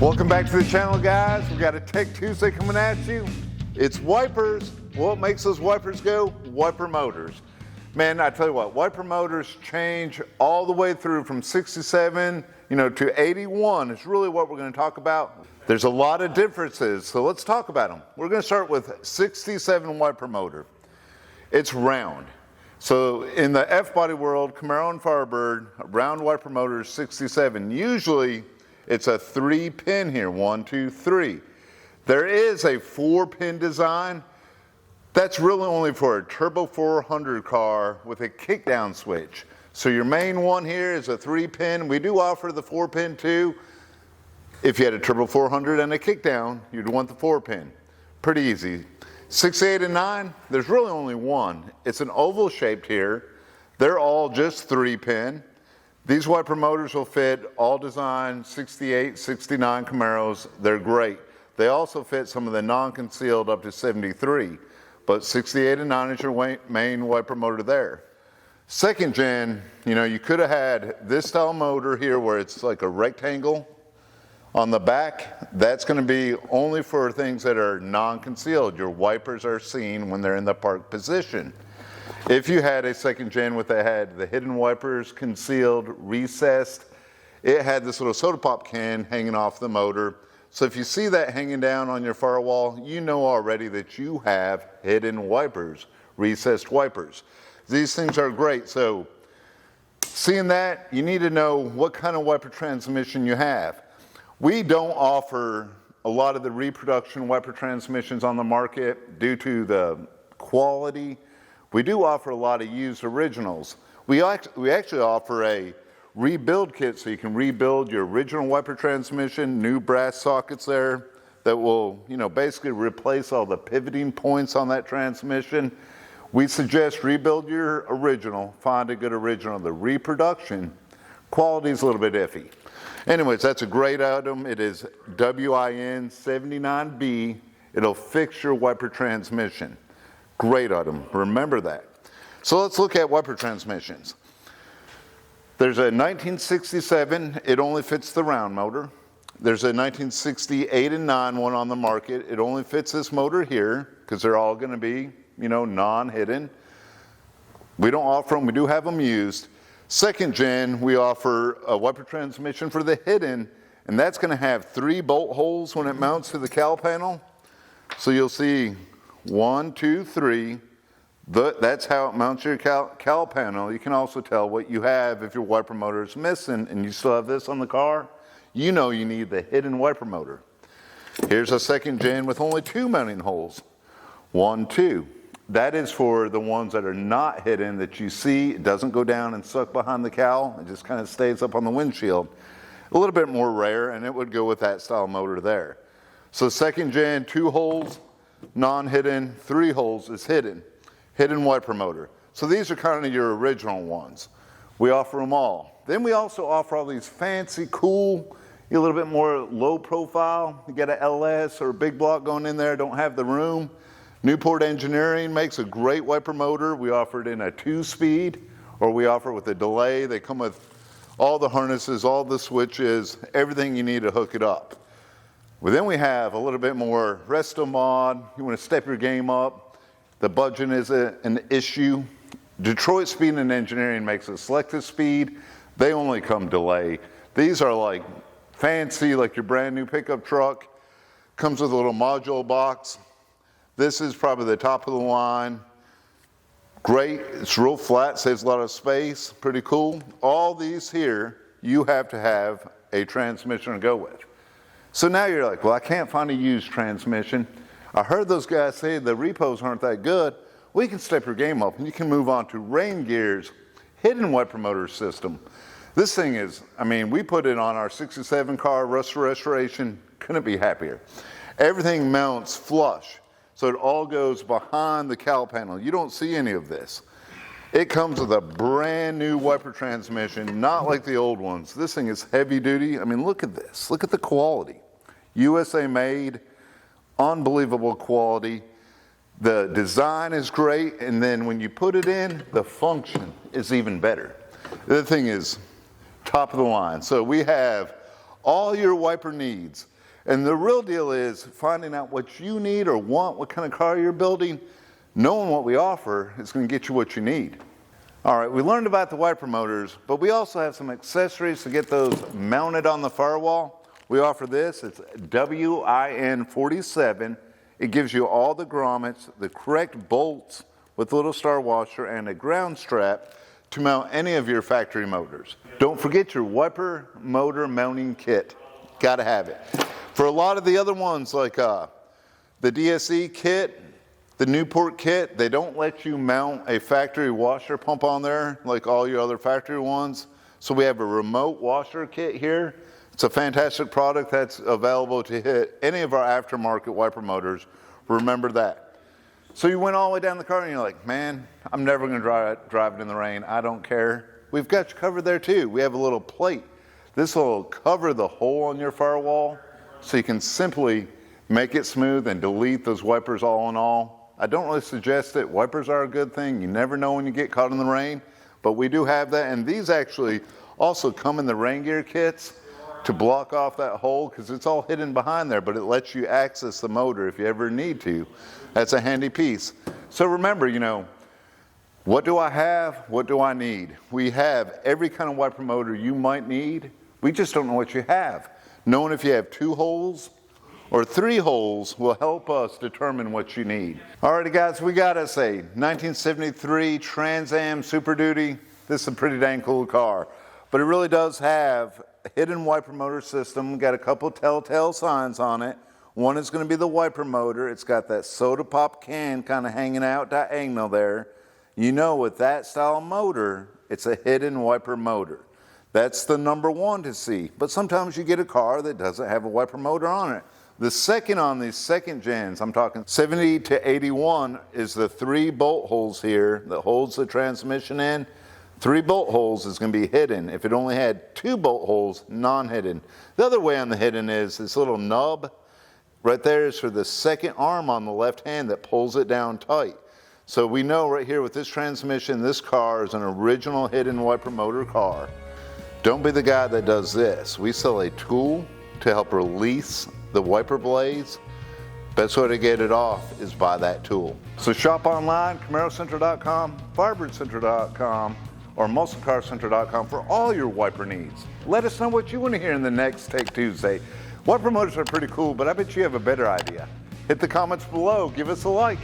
Welcome back to the channel, guys. We got a Tech Tuesday coming at you. It's wipers. What makes those wipers go? Wiper motors. Man, I tell you what, wiper motors change all the way through from 67, to 81 is really what we're going to talk about. There's a lot of differences, so let's talk about them. We're going to start with 67 wiper motor. It's round. So in the F-body world, Camaro and Firebird, round wiper motor is 67. Usually it's a 3-pin here, 1, 2, 3. There is a 4-pin design. That's really only for a turbo 400 car with a kickdown switch. So your main one here is a 3-pin. We do offer the 4-pin too. If you had a turbo 400 and a kickdown, you'd want the 4-pin. Pretty easy. 68 and 9, there's really only one. It's an oval shaped here. They're all just 3-pin. These wiper motors will fit all design 68, 69 Camaros. They're great. They also fit some of the non-concealed up to 73. But 68 and 9 is your main wiper motor there. Second gen, you could have had this style motor here where it's like a rectangle on the back. That's going to be only for things that are non-concealed. Your wipers are seen when they're in the park position. If you had a second gen with had the hidden wipers concealed, recessed, it had this little soda pop can hanging off the motor. So if you see that hanging down on your firewall, you know already that you have hidden wipers, recessed wipers. These things are great. So seeing that, you need to know what kind of wiper transmission you have. We don't offer a lot of the reproduction wiper transmissions on the market due to the quality. We do offer a lot of used originals. We actually offer a rebuild kit so you can rebuild your original wiper transmission, new brass sockets there that will, basically replace all the pivoting points on that transmission. We suggest rebuild your original, find a good original. The reproduction quality is a little bit iffy. Anyways, that's a great item. It is WIN 79B. It'll fix your wiper transmission. Great item, remember that. So let's look at wiper transmissions. There's a 1967, it only fits the round motor. There's a 1968 and 9 one on the market. It only fits this motor here because they're all going to be, non-hidden. We don't offer them, we do have them used. Second gen, we offer a wiper transmission for the hidden, and that's going to have 3 bolt holes when it mounts to the cowl panel. So you'll see 1, 2, 3. That's how it mounts your cowl panel. You can also tell what you have if your wiper motor is missing and you still have this on the car. You know you need the hidden wiper motor. Here's a second gen with only 2 mounting holes. 1, 2. That is for the ones that are not hidden that you see. It doesn't go down and suck behind the cowl. It just kind of stays up on the windshield. A little bit more rare, and it would go with that style motor there. So second gen, 2 holes, non-hidden, 3 holes is hidden. Hidden wiper motor. So these are kind of your original ones. We offer them all. Then we also offer all these fancy, cool, a little bit more low profile. You got an LS or a big block going in there, don't have the room. Newport Engineering makes a great wiper motor. We offer it in a 2-speed, or we offer it with a delay. They come with all the harnesses, all the switches, everything you need to hook it up. Well, then we have a little bit more resto mod. You want to step your game up. The budget is an issue. Detroit Speed and Engineering makes a selective speed. They only come delay. These are like fancy, like your brand new pickup truck. Comes with a little module box. This is probably the top of the line. Great, it's real flat, saves a lot of space, pretty cool. All these here, you have to have a transmission to go with. So now you're like, well, I can't find a used transmission. I heard those guys say the repos aren't that good. We can step your game up and you can move on to RainGear's hidden wiper motor system. This thing is, we put it on our 67 car restoration, couldn't be happier. Everything mounts flush, so it all goes behind the cowl panel. You don't see any of this. It comes with a brand new wiper transmission, not like the old ones. This thing is heavy duty. Look at this, look at the quality. USA made. Unbelievable quality. The design is great, and then when you put it in, the function is even better. The other thing is top of the line. So we have all your wiper needs. And the real deal is finding out what you need or want, what kind of car you're building. Knowing what we offer is going to get you what you need. All right, we learned about the wiper motors, but we also have some accessories to get those mounted on the firewall. We offer this. It's WIN47. It gives you all the grommets, the correct bolts with a little star washer, and a ground strap to mount any of your factory motors. Don't forget your wiper motor mounting kit. Got to have it. For a lot of the other ones, like the DSE kit, the Newport kit, they don't let you mount a factory washer pump on there like all your other factory ones. So we have a remote washer kit here. It's a fantastic product that's available to hit any of our aftermarket wiper motors. Remember that. So you went all the way down the car and you're like, man, I'm never going to drive it in the rain. I don't care. We've got you covered there too. We have a little plate. This will cover the hole on your firewall so you can simply make it smooth and delete those wipers all in all. I don't really suggest it. Wipers are a good thing. You never know when you get caught in the rain, but we do have that. And these actually also come in the RainGear kits to block off that hole because it's all hidden behind there, but it lets you access the motor if you ever need to. That's a handy piece. So remember, you know, what do I have? What do I need? We have every kind of wiper motor you might need. We just don't know what you have. Knowing if you have 2 holes or 3 holes will help us determine what you need. Alrighty guys, we got us a 1973 Trans Am Super Duty. This is a pretty dang cool car, but it really does have a hidden wiper motor system. Got a couple telltale signs on it. One is going to be the wiper motor. It's got that soda pop can kind of hanging out diagonal there. You know, with that style motor, it's a hidden wiper motor. That's the number 1 to see, but sometimes you get a car that doesn't have a wiper motor on it. The second on these second gens, I'm talking 70 to 81, is the 3 bolt holes here that holds the transmission in. 3 bolt holes is going to be hidden. If it only had 2 bolt holes, non-hidden. The other way on the hidden is this little nub right there is for the second arm on the left hand that pulls it down tight. So we know right here with this transmission, this car is an original hidden wiper motor car. Don't be the guy that does this. We sell a tool to help release the wiper blades. Best way to get it off is by that tool. So shop online, CamaroCentral.com, FirebirdCentral.com, or MuscleCarCentral.com for all your wiper needs. Let us know what you want to hear in the next Take Tuesday. Wiper motors are pretty cool, but I bet you have a better idea. Hit the comments below, give us a like.